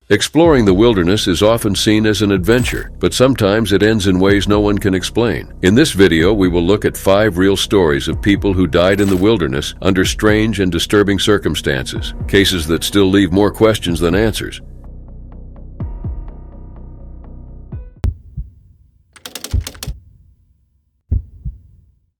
Exploring the wilderness is often seen as an adventure, but sometimes it ends in ways no one can explain. In this video, we will look at 5 real stories of people who died in the wilderness under strange and disturbing circumstances, cases that still leave more questions than answers.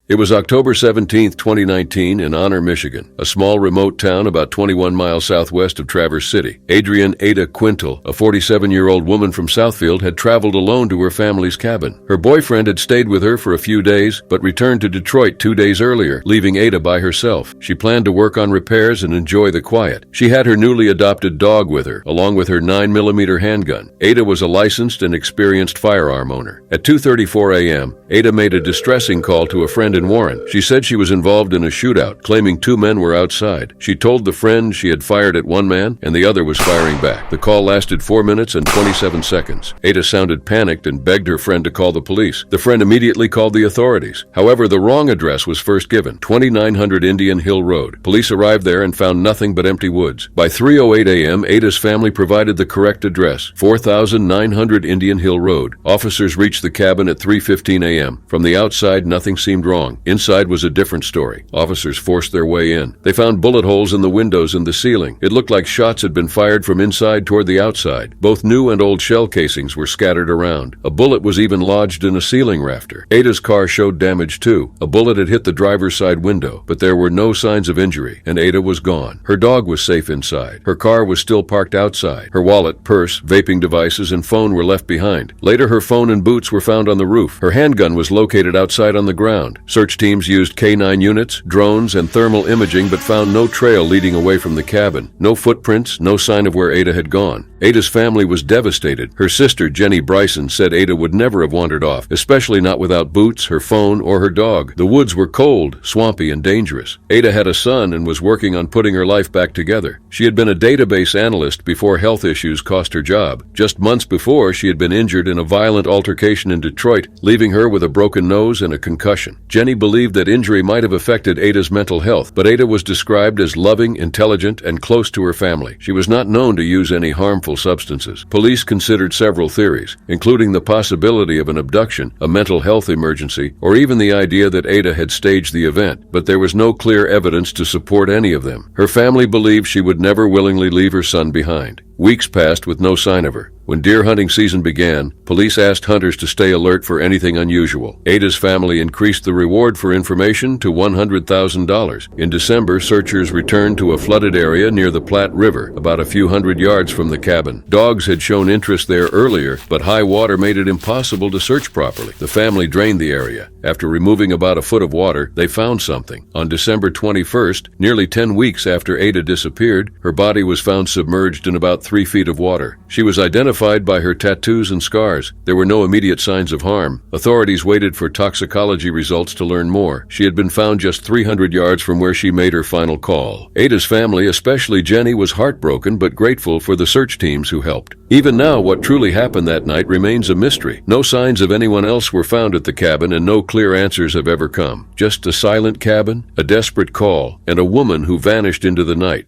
It was October 17, 2019, in Honor, Michigan, a small remote town about 21 miles southwest of Traverse City. Adrienne Ada Quintal, a 47-year-old woman from Southfield, had traveled alone to her family's cabin. Her boyfriend had stayed with her for a few days, but returned to Detroit 2 days earlier, leaving Ada by herself. She planned to work on repairs and enjoy the quiet. She had her newly adopted dog with her, along with her 9mm handgun. Ada was a licensed and experienced firearm owner. At 2:34 a.m., Ada made a distressing call to a friend in Warren. She said she was involved in a shootout, claiming 2 men were outside. She told the friend she had fired at one man and the other was firing back. The call lasted 4 minutes and 27 seconds. Ada sounded panicked and begged her friend to call the police. The friend immediately called the authorities. However, the wrong address was first given, 2900 Indian Hill Road. Police arrived there and found nothing but empty woods. By 3:08 a.m., Ada's family provided the correct address, 4900 Indian Hill Road. Officers reached the cabin at 3:15 a.m. From the outside, nothing seemed wrong. Inside was a different story. Officers forced their way in. They found bullet holes in the windows and the ceiling. It looked like shots had been fired from inside toward the outside. Both new and old shell casings were scattered around. A bullet was even lodged in a ceiling rafter. Ada's car showed damage too. A bullet had hit the driver's side window, but there were no signs of injury, and Ada was gone. Her dog was safe inside. Her car was still parked outside. Her wallet, purse, vaping devices, and phone were left behind. Later, her phone and boots were found on the roof. Her handgun was located outside on the ground. Search teams used K9 units, drones, and thermal imaging but found no trail leading away from the cabin. No footprints, no sign of where Ada had gone. Ada's family was devastated. Her sister, Jenny Bryson, said Ada would never have wandered off, especially not without boots, her phone, or her dog. The woods were cold, swampy, and dangerous. Ada had a son and was working on putting her life back together. She had been a database analyst before health issues cost her job. Just months before, she had been injured in a violent altercation in Detroit, leaving her with a broken nose and a concussion. Jenny believed that injury might have affected Ada's mental health, but Ada was described as loving, intelligent, and close to her family. She was not known to use any harmful substances. Police considered several theories, including the possibility of an abduction, a mental health emergency, or even the idea that Ada had staged the event, but there was no clear evidence to support any of them. Her family believed she would never willingly leave her son behind. Weeks passed with no sign of her. When deer hunting season began, police asked hunters to stay alert for anything unusual. Ada's family increased the reward for information to $100,000. In December, searchers returned to a flooded area near the Platte River, about a few hundred yards from the cabin. Dogs had shown interest there earlier, but high water made it impossible to search properly. The family drained the area. After removing about a foot of water, they found something. On December 21st, nearly 10 weeks after Ada disappeared, her body was found submerged in about 3 feet of water. She was identified by her tattoos and scars. There were no immediate signs of harm. Authorities waited for toxicology results to learn more. She had been found just 300 yards from where she made her final call. Ada's family, especially Jenny, was heartbroken but grateful for the search teams who helped. Even now, what truly happened that night remains a mystery. No signs of anyone else were found at the cabin, and no clear answers have ever come. Just a silent cabin, a desperate call, and a woman who vanished into the night.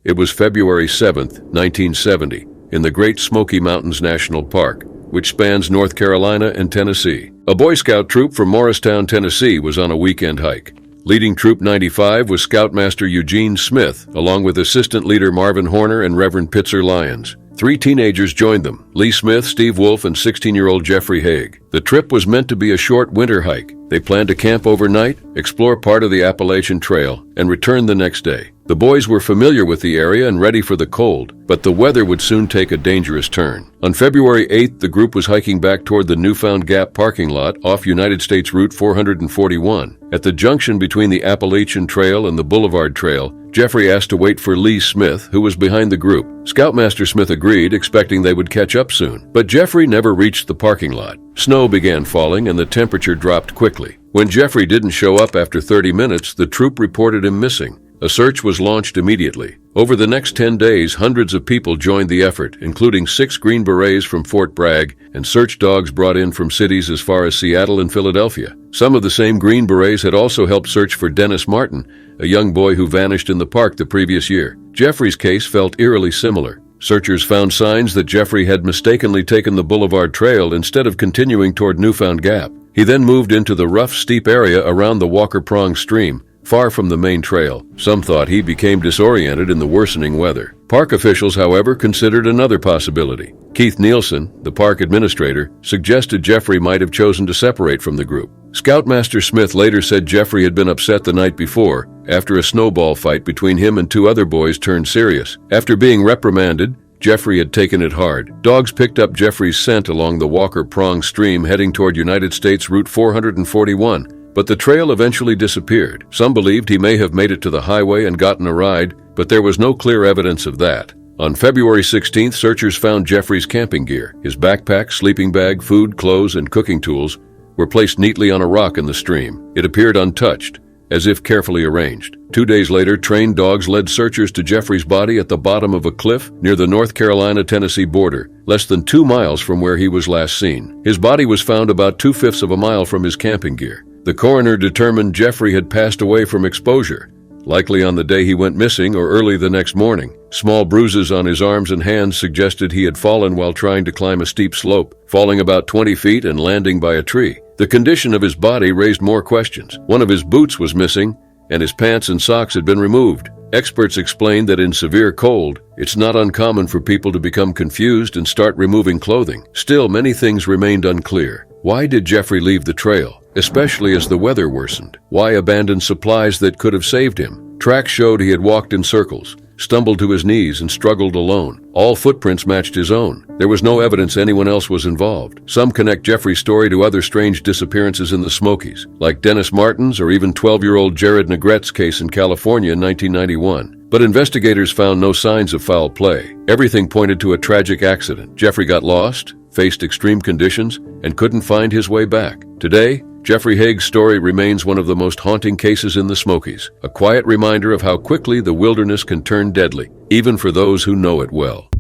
It was February 7, 1970, in the Great Smoky Mountains National Park, which spans North Carolina and Tennessee. A Boy Scout troop from Morristown, Tennessee was on a weekend hike. Leading Troop 95 was Scoutmaster Eugene Smith, along with Assistant Leader Marvin Horner and Reverend Pitzer Lyons. 3 teenagers joined them, Lee Smith, Steve Wolf, and 16-year-old Jeffrey Haig. The trip was meant to be a short winter hike. They planned to camp overnight, explore part of the Appalachian Trail, and return the next day. The boys were familiar with the area and ready for the cold, but the weather would soon take a dangerous turn. On February 8th, the group was hiking back toward the Newfound Gap parking lot off United States Route 441. At the junction between the Appalachian Trail and the Boulevard Trail, Jeffrey asked to wait for Lee Smith, who was behind the group. Scoutmaster Smith agreed, expecting they would catch up soon. But Jeffrey never reached the parking lot. Snow began falling and the temperature dropped quickly. When Jeffrey didn't show up after 30 minutes, the troop reported him missing. A search was launched immediately. Over the next 10 days, hundreds of people joined the effort, including 6 Green Berets from Fort Bragg and search dogs brought in from cities as far as Seattle and Philadelphia. Some of the same Green Berets had also helped search for Dennis Martin, a young boy who vanished in the park the previous year. Jeffrey's case felt eerily similar. Searchers found signs that Jeffrey had mistakenly taken the Boulevard Trail instead of continuing toward Newfound Gap. He then moved into the rough, steep area around the Walker Prong stream, far from the main trail. Some thought he became disoriented in the worsening weather. Park officials, however, considered another possibility. Keith Nielsen, the park administrator, suggested Jeffrey might have chosen to separate from the group. Scoutmaster Smith later said Jeffrey had been upset the night before, after a snowball fight between him and 2 other boys turned serious. After being reprimanded, Jeffrey had taken it hard. Dogs picked up Jeffrey's scent along the Walker Prong stream heading toward United States Route 441. But the trail eventually disappeared. Some believed he may have made it to the highway and gotten a ride, but there was no clear evidence of that. On February 16th, searchers found Jeffrey's camping gear. His backpack, sleeping bag, food, clothes, and cooking tools were placed neatly on a rock in the stream. It appeared untouched, as if carefully arranged. 2 days later, trained dogs led searchers to Jeffrey's body at the bottom of a cliff near the North Carolina-Tennessee border, less than 2 miles from where he was last seen. His body was found about 2/5 of a mile from his camping gear. The coroner determined Jeffrey had passed away from exposure, likely on the day he went missing or early the next morning. Small bruises on his arms and hands suggested he had fallen while trying to climb a steep slope, falling about 20 feet and landing by a tree. The condition of his body raised more questions. One of his boots was missing, and his pants and socks had been removed. Experts explained that in severe cold, it's not uncommon for people to become confused and start removing clothing. Still, many things remained unclear. Why did Jeffrey leave the trail, especially as the weather worsened? Why abandon supplies that could have saved him? Tracks showed he had walked in circles, stumbled to his knees, and struggled alone. All footprints matched his own. There was no evidence anyone else was involved. Some connect Jeffrey's story to other strange disappearances in the Smokies, like Dennis Martin's or even 12-year-old Jared Negret's case in California in 1991. But investigators found no signs of foul play. Everything pointed to a tragic accident. Jeffrey got lost, faced extreme conditions, and couldn't find his way back. Today, Jeffrey Haig's story remains one of the most haunting cases in the Smokies, a quiet reminder of how quickly the wilderness can turn deadly, even for those who know it well.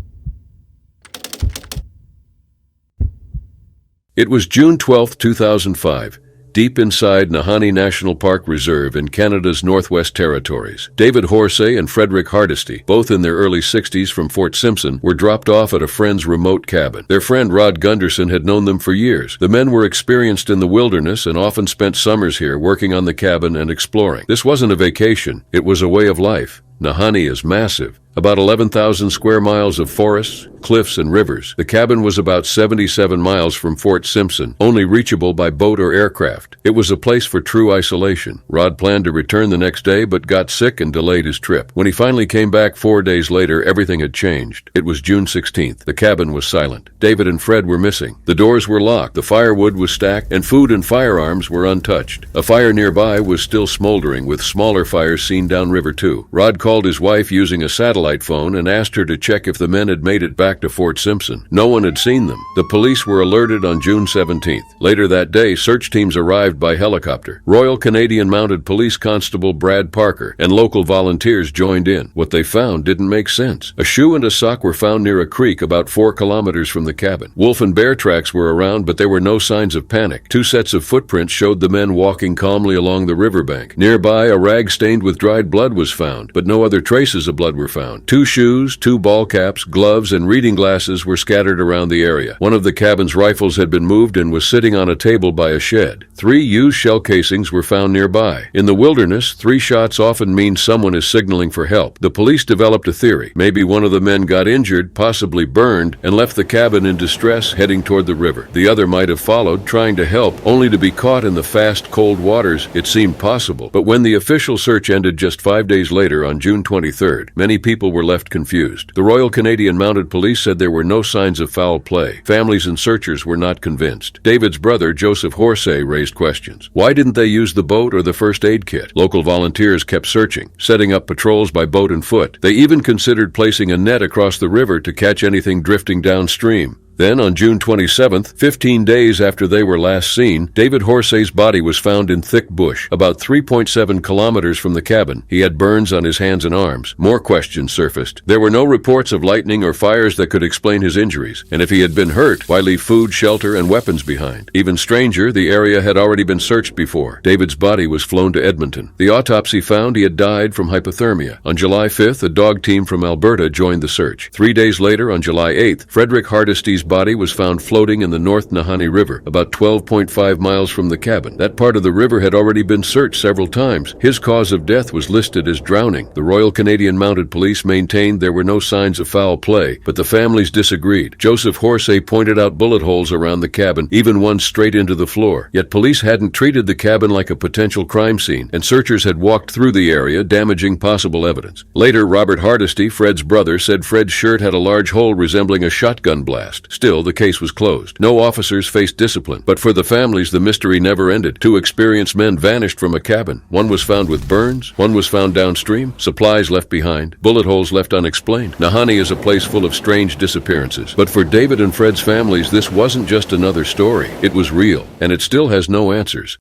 It was June 12, 2005. Deep inside Nahanni National Park Reserve in Canada's Northwest Territories. David Horsey and Frederick Hardesty, both in their early 60s from Fort Simpson, were dropped off at a friend's remote cabin. Their friend Rod Gunderson had known them for years. The men were experienced in the wilderness and often spent summers here working on the cabin and exploring. This wasn't a vacation, it was a way of life. Nahanni is massive. About 11,000 square miles of forests, cliffs, and rivers. The cabin was about 77 miles from Fort Simpson, only reachable by boat or aircraft. It was a place for true isolation. Rod planned to return the next day, but got sick and delayed his trip. When he finally came back 4 days later, everything had changed. It was June 16th. The cabin was silent. David and Fred were missing. The doors were locked, the firewood was stacked, and food and firearms were untouched. A fire nearby was still smoldering, with smaller fires seen downriver too. Rod called his wife using a satellite phone and asked her to check if the men had made it back to Fort Simpson. No one had seen them. The police were alerted on June 17th. Later that day, search teams arrived by helicopter. Royal Canadian Mounted Police Constable Brad Parker and local volunteers joined in. What they found didn't make sense. A shoe and a sock were found near a creek about 4 kilometers from the cabin. Wolf and bear tracks were around, but there were no signs of panic. 2 sets of footprints showed the men walking calmly along the riverbank. Nearby, a rag stained with dried blood was found, but no other traces of blood were found. 2 shoes, 2 ball caps, gloves, and reading glasses were scattered around the area. One of the cabin's rifles had been moved and was sitting on a table by a shed. 3 used shell casings were found nearby. In the wilderness, 3 shots often mean someone is signaling for help. The police developed a theory. Maybe one of the men got injured, possibly burned, and left the cabin in distress heading toward the river. The other might have followed, trying to help, only to be caught in the fast, cold waters. It seemed possible. But when the official search ended just 5 days later on June 23rd, many people were left confused. The Royal Canadian Mounted Police said there were no signs of foul play. Families and searchers were not convinced. David's brother, Joseph Horsey, raised questions. Why didn't they use the boat or the first aid kit? Local volunteers kept searching, setting up patrols by boat and foot. They even considered placing a net across the river to catch anything drifting downstream. Then, on June 27th, 15 days after they were last seen, David Horsey's body was found in thick bush, about 3.7 kilometers from the cabin. He had burns on his hands and arms. More questions surfaced. There were no reports of lightning or fires that could explain his injuries. And if he had been hurt, why leave food, shelter, and weapons behind? Even stranger, the area had already been searched before. David's body was flown to Edmonton. The autopsy found he had died from hypothermia. On July 5th, a dog team from Alberta joined the search. 3 days later, on July 8th, Frederick Hardesty's body was found floating in the North Nahanni River, about 12.5 miles from the cabin. That part of the river had already been searched several times. His cause of death was listed as drowning. The Royal Canadian Mounted Police maintained there were no signs of foul play, but the families disagreed. Joseph Horsey pointed out bullet holes around the cabin, even one straight into the floor. Yet police hadn't treated the cabin like a potential crime scene, and searchers had walked through the area, damaging possible evidence. Later, Robert Hardesty, Fred's brother, said Fred's shirt had a large hole resembling a shotgun blast. Still, the case was closed. No officers faced discipline, but for the families, the mystery never ended. 2 experienced men vanished from a cabin. One was found with burns, one was found downstream, supplies left behind, bullet holes left unexplained. Nahanni is a place full of strange disappearances. But for David and Fred's families, this wasn't just another story. It was real, and it still has no answers.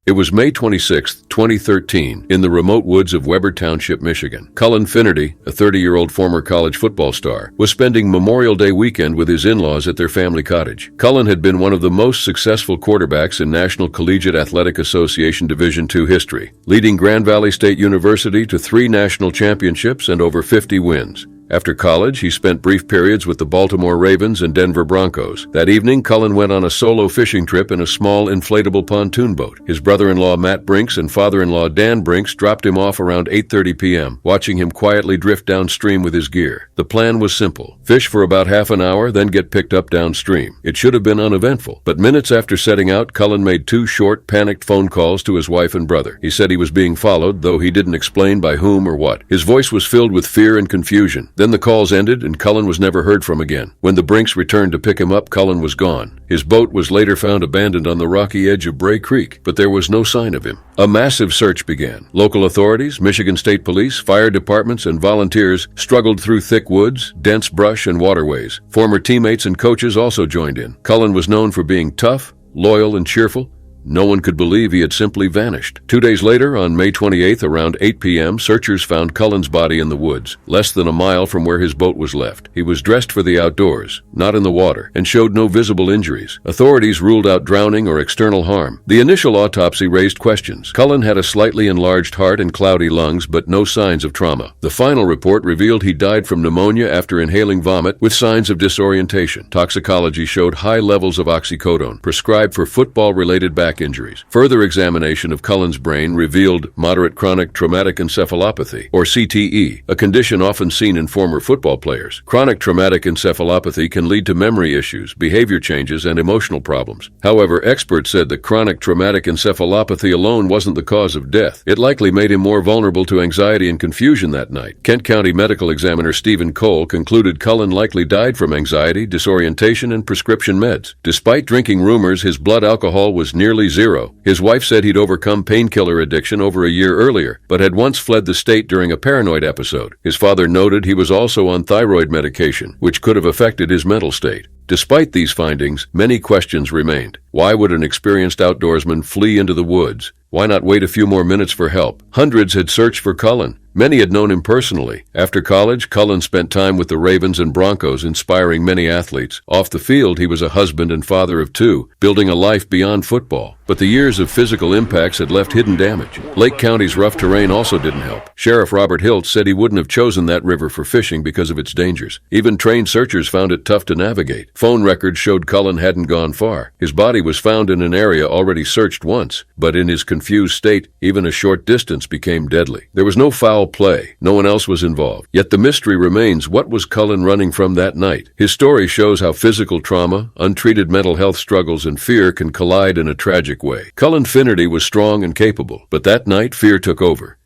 It was May 26, 2013, in the remote woods of Weber Township, Michigan. Cullen Finnerty, a 30-year-old former college football star, was spending Memorial Day weekend with his in-laws at their family cottage. Cullen had been one of the most successful quarterbacks in National Collegiate Athletic Association Division II history, leading Grand Valley State University to 3 national championships and over 50 wins. After college, he spent brief periods with the Baltimore Ravens and Denver Broncos. That evening, Cullen went on a solo fishing trip in a small inflatable pontoon boat. His brother-in-law Matt Brinks and father-in-law Dan Brinks dropped him off around 8:30 p.m., watching him quietly drift downstream with his gear. The plan was simple. Fish for about half an hour, then get picked up downstream. It should have been uneventful, but minutes after setting out, Cullen made 2 short, panicked phone calls to his wife and brother. He said he was being followed, though he didn't explain by whom or what. His voice was filled with fear and confusion. Then the calls ended, and Cullen was never heard from again. When the Brinks returned to pick him up, Cullen was gone. His boat was later found abandoned on the rocky edge of Bray Creek, but there was no sign of him. A massive search began. Local authorities, Michigan State Police, fire departments, and volunteers struggled through thick woods, dense brush, and waterways. Former teammates and coaches also joined in. Cullen was known for being tough, loyal, and cheerful. No one could believe he had simply vanished. 2 days later, on May 28th, around 8 p.m., searchers found Cullen's body in the woods, less than a mile from where his boat was left. He was dressed for the outdoors, not in the water, and showed no visible injuries. Authorities ruled out drowning or external harm. The initial autopsy raised questions. Cullen had a slightly enlarged heart and cloudy lungs, but no signs of trauma. The final report revealed he died from pneumonia after inhaling vomit with signs of disorientation. Toxicology showed high levels of oxycodone, prescribed for football-related back injuries. Further examination of Cullen's brain revealed moderate chronic traumatic encephalopathy, or CTE, a condition often seen in former football players. Chronic traumatic encephalopathy can lead to memory issues, behavior changes, and emotional problems. However, experts said that chronic traumatic encephalopathy alone wasn't the cause of death. It likely made him more vulnerable to anxiety and confusion that night. Kent County Medical Examiner Stephen Cole concluded Cullen likely died from anxiety, disorientation, and prescription meds. Despite drinking rumors his blood alcohol was nearly zero. His wife said he'd overcome painkiller addiction over a year earlier, but had once fled the state during a paranoid episode. His father noted he was also on thyroid medication, which could have affected his mental state. Despite these findings, many questions remained. Why would an experienced outdoorsman flee into the woods? Why not wait a few more minutes for help? Hundreds had searched for Cullen. Many had known him personally. After college, Cullen spent time with the Ravens and Broncos, inspiring many athletes. Off the field, he was a husband and father of 2, building a life beyond football. But the years of physical impacts had left hidden damage. Lake County's rough terrain also didn't help. Sheriff Robert Hilt said he wouldn't have chosen that river for fishing because of its dangers. Even trained searchers found it tough to navigate. Phone records showed Cullen hadn't gone far. His body was found in an area already searched once, but in his confused state, even a short distance became deadly. There was no foul play. No one else was involved. Yet the mystery remains, what was Cullen running from that night? His story shows how physical trauma, untreated mental health struggles, and fear can collide in a tragic way. Cullen Finnerty was strong and capable, but that night fear took over.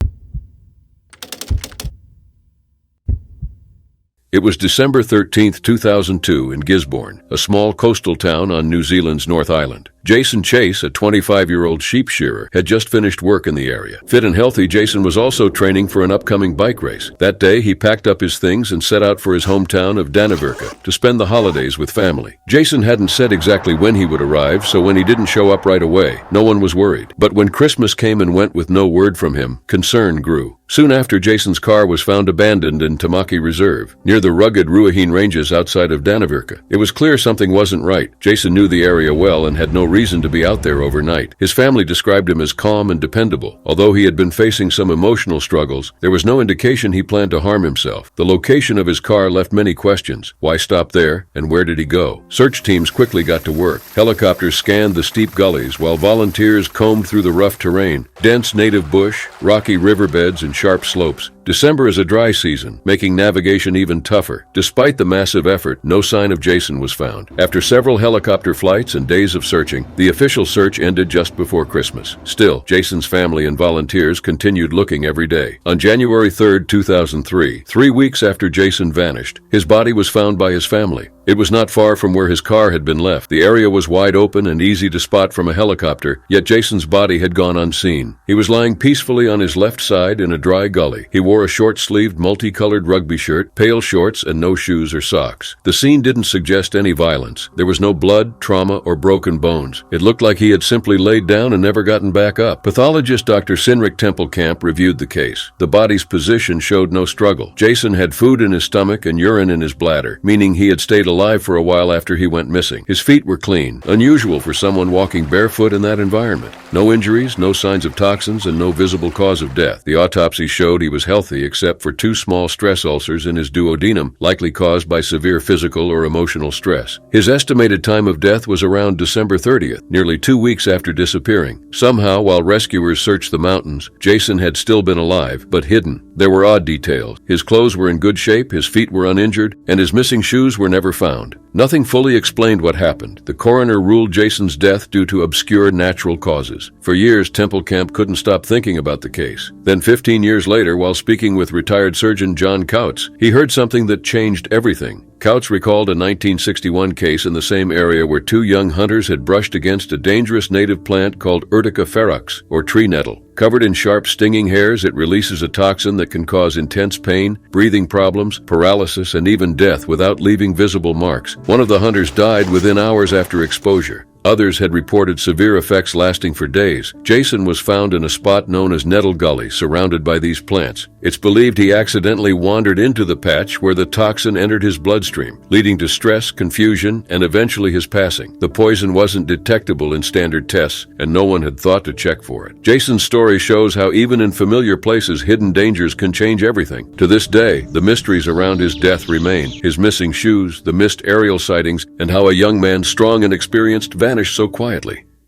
It was December 13, 2002, in Gisborne, a small coastal town on New Zealand's North Island. Jason Chase, a 25-year-old sheep shearer, had just finished work in the area. Fit and healthy, Jason was also training for an upcoming bike race. That day, he packed up his things and set out for his hometown of Dannevirke to spend the holidays with family. Jason hadn't said exactly when he would arrive, so when he didn't show up right away, no one was worried. But when Christmas came and went with no word from him, concern grew. Soon after, Jason's car was found abandoned in Tamaki Reserve, near the rugged Ruahine Ranges outside of Dannevirke. It was clear something wasn't right. Jason knew the area well and had no reason to be out there overnight. His family described him as calm and dependable. Although he had been facing some emotional struggles, there was no indication he planned to harm himself. The location of his car left many questions. Why stop there, and where did he go? Search teams quickly got to work. Helicopters scanned the steep gullies, while volunteers combed through the rough terrain, dense native bush, rocky riverbeds, and sharp slopes. December is a dry season, making navigation even tougher. Despite the massive effort, no sign of Jason was found. After several helicopter flights and days of searching, the official search ended just before Christmas. Still, Jason's family and volunteers continued looking every day. On January 3, 2003, 3 weeks after Jason vanished, his body was found by his family. It was not far from where his car had been left. The area was wide open and easy to spot from a helicopter, yet Jason's body had gone unseen. He was lying peacefully on his left side in a dry gully. He wore a short-sleeved, multicolored rugby shirt, pale shorts, and no shoes or socks. The scene didn't suggest any violence. There was no blood, trauma, or broken bones. It looked like he had simply laid down and never gotten back up. Pathologist Dr. Sinrik Tempelkamp reviewed the case. The body's position showed no struggle. Jason had food in his stomach and urine in his bladder, meaning he had stayed alive for a while after he went missing. His feet were clean, unusual for someone walking barefoot in that environment. No injuries, no signs of toxins, and no visible cause of death. The autopsy showed he was healthy except for 2 small stress ulcers in his duodenum, likely caused by severe physical or emotional stress. His estimated time of death was around December 30th, nearly 2 weeks after disappearing. Somehow, while rescuers searched the mountains, Jason had still been alive, but hidden. There were odd details. His clothes were in good shape, his feet were uninjured, and his missing shoes were never found. Nothing fully explained what happened. The coroner ruled Jason's death due to obscure natural causes. For years, Tempelkamp couldn't stop thinking about the case. Then 15 years later, while speaking with retired surgeon John Kautz, he heard something that changed everything. Kautz recalled a 1961 case in the same area where 2 young hunters had brushed against a dangerous native plant called Urtica ferox, or tree nettle. Covered in sharp, stinging hairs, it releases a toxin that can cause intense pain, breathing problems, paralysis, and even death without leaving visible marks. One of the hunters died within hours after exposure. Others had reported severe effects lasting for days. Jason was found in a spot known as Nettle Gully, surrounded by these plants. It's believed he accidentally wandered into the patch where the toxin entered his bloodstream, leading to stress, confusion, and eventually his passing. The poison wasn't detectable in standard tests, and no one had thought to check for it. Jason's story shows how even in familiar places, hidden dangers can change everything. To this day, the mysteries around his death remain. His missing shoes, the missed aerial sightings, and how a young man strong and experienced vanished so quietly.